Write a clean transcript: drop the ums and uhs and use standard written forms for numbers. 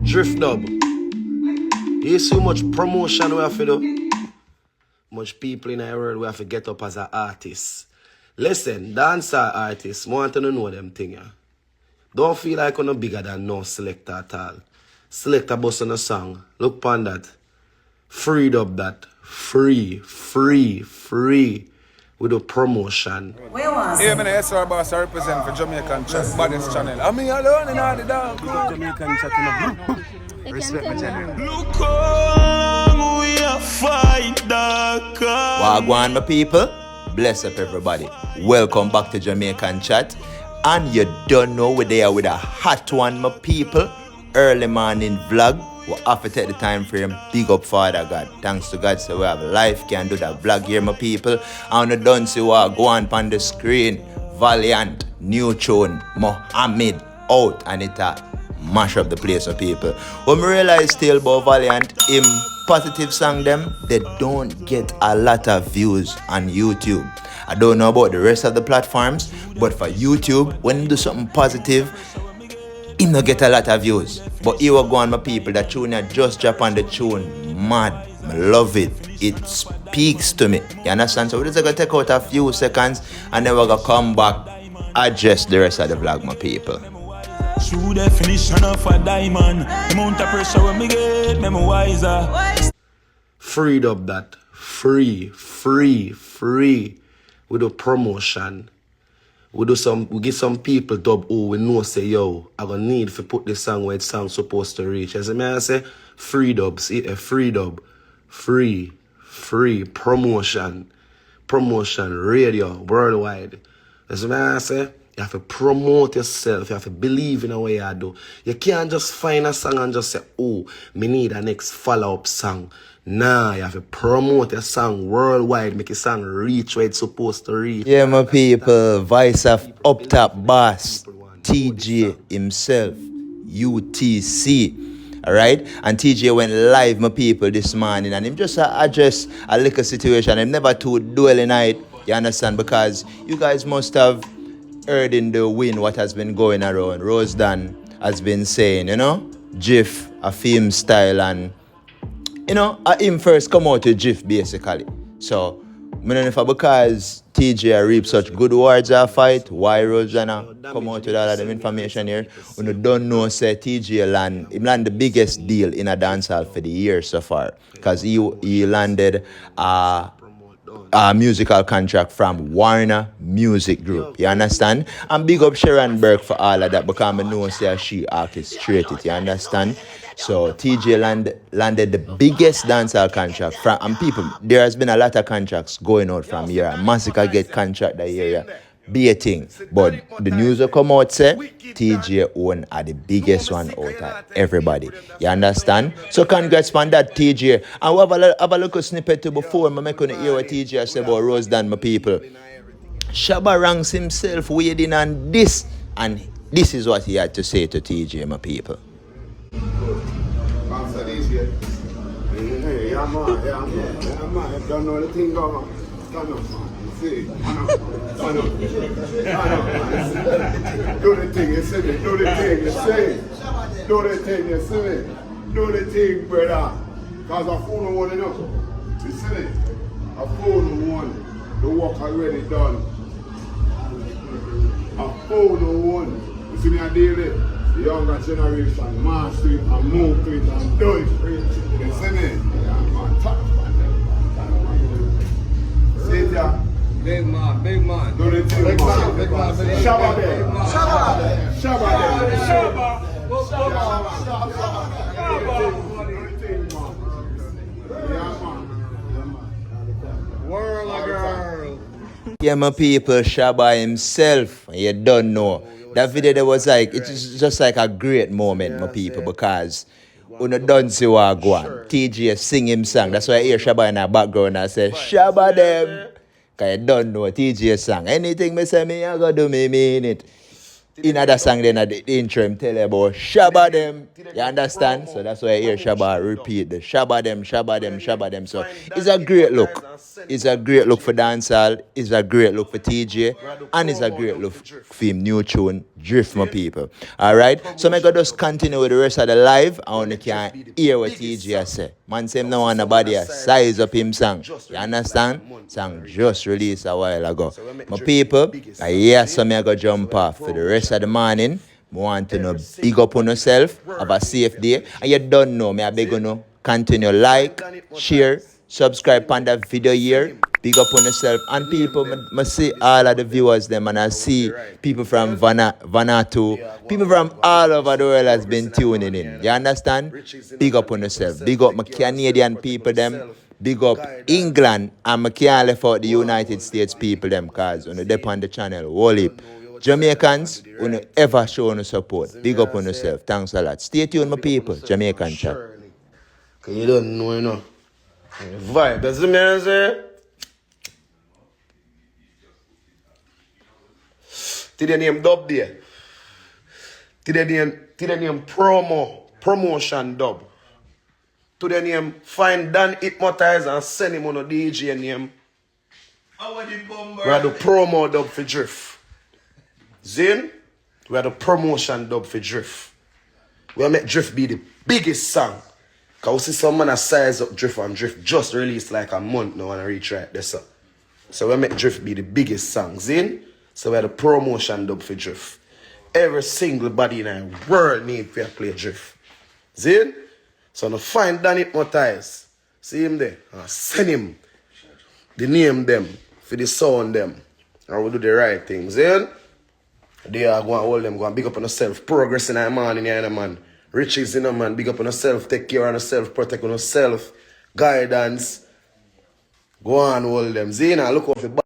Drift dub. You see how much promotion we have to do? Much people in the world we have to get up as an artist. Listen, dancer artists, want to know them thing, yeah. Don't feel like you're no bigger than no selector at all. Select a bus on a song. Look upon that. Freed up that. Free. With the promotion. Where was it? I'm the SR boss, I represent for Jamaican Chat, baddest channel. I'm here alone in all the dog. Jamaican Chat, respect my channel. Look how long we are fight, Wagwan, my people. Bless up everybody. Welcome back to Jamaican Chat. And you don't know we're there with a hot one, my people. Early morning vlog. We have to take the time frame. Big up Father God. Thanks to God, so we have life. Can do that vlog here, my people. And you don't see what go on the screen. Valiant, new tune, Mohammed out, and it mash up the place, my people. When we realize still about Valiant, him positive song them, they don't get a lot of views on YouTube. I don't know about the rest of the platforms, but for YouTube, when you do something positive, him no get a lot of views. But here we go on, my people. The tune I just drop on the tune. Mad. I love it. It speaks to me. You understand? So we're just going to take out a few seconds and then we're going to come back, address the rest of the vlog, my people. True definition of a diamond. Amount of pressure when me get, me wiser. Freed up that. Free. With the promotion. We get some people dub who we know say, yo, I gonna need to put this song where it's song supposed to reach. As I say, free dub, see a free dub. Free promotion, radio, worldwide. As I say, you have to promote yourself, you have to believe in the way you do. You can't just find a song and just say, oh, me need a next follow-up song. Nah, you have to promote your song worldwide, make your song reach where it's supposed to reach. Yeah, my people, voice of up top boss, Teejay himself, UTC. Alright? And Teejay went live, my people, this morning, and him just address a little situation. Him never too duel night, you understand? Because you guys must have heard in the wind what has been going around. Roze Don has been saying, you know, GIF, a film style, and you know, him first come out to GIF basically. So, I don't know if because Teejay reap such good words a fight, why Roze Don come out with all of them information here. When you don't know, say Teejay land the biggest deal in a dancehall for the year so far. Because he landed a musical contract from Warner Music Group. You understand? And big up Sharon Burke for all of that because I know say she orchestrated. You understand? So Teejay landed the biggest dancehall contract from, and people, there has been a lot of contracts going out from here. Massacre get contract that area, be a thing. But the news will come out say Teejay own are the biggest one out of everybody. You understand? So congrats on that, Teejay. And we have a little snippet to before I make on hear what Teejay say about Roze Don, my people. Shabba Ranks himself weighed in on this, and this is what he had to say to Teejay, my people. Hey, yeah, man. You don't know the thing going on. Stand up, man. You see? Stand up, man. Do the thing, you see me. Do the thing, you see. Do the thing, you see me. Do the thing, brother. Because a fool no one enough. You see me? A fool no one. The work already done. A fool no one. You see me, I deal it. The younger generation master it and move to it and do it. You see me? Yeah, man, touch man. See it, yeah? Big man. Do the thing, Big man. Shabba there. Shabba there. World of girl. Yeah, my people, Shabba himself, you don't know. That video that was like, it's just like a great moment, my people, because when you don't see what go on, Teejay sing him song. That's why I hear Shabba in the background and I say, Shabba them. Because you don't know Teejay song. Anything me say me, I gotta do me mean it. in other song then at the intro him tell you about Shabba them. You understand? So that's why I hear Shabba repeat the Shabba them, Shabba them, Shabba them. So it's a great look. It's a great look for dancehall. It's a great look for TJ. And it's a great look for him new tune, Drift my people. Alright? So I'm going to just continue with the rest of the live and you can hear what TJ say. Man say him no want nobody size up him song. You understand? Song just released a while ago. My people, yes, so I'm going to jump off for the rest of the morning. I want to know, big up on yourself, have a safe day. And you don't know, I beg you know, continue like, share, subscribe on that video here. Big up on yourself. And people, I see all of the viewers them and I see people from Vanuatu, people from all over the world has been tuning in. You understand? Big up on yourself. Big up my Canadian people them. Big up England and I can't left out the United States people them cause on the dep on the channel. Whole heap. Jamaicans, who no ever show no support. Big up on yourself. Thanks a lot. Stay tuned, my people. Jamaican chat. Cause you don't know, you know. Vibe, that's the man say. Today name dub there. Today name promotion dub. Today name find Dan Hypnotize and send him on a DJ name. We had the promo dub for Drift. Zin, we had a promotion dub for Drift. We make Drift be the biggest song. Cause we see some man a size up Drift and Drift just released like a month now and reach right there. So we make Drift be the biggest song. Zin, so we had a promotion dub for Drift. Every single body in the world need to play Drift. Zin, so now find Dan Hypnotize. See him there. And send him the name them for the sound them. And we do the right things. Zin. They are going to hold them, go and big up on yourself. Progress in the morning, man. Riches in the man. Big up on yourself. Take care of yourself. Protect on yourself. Guidance. Go on, hold them. Zina, look out for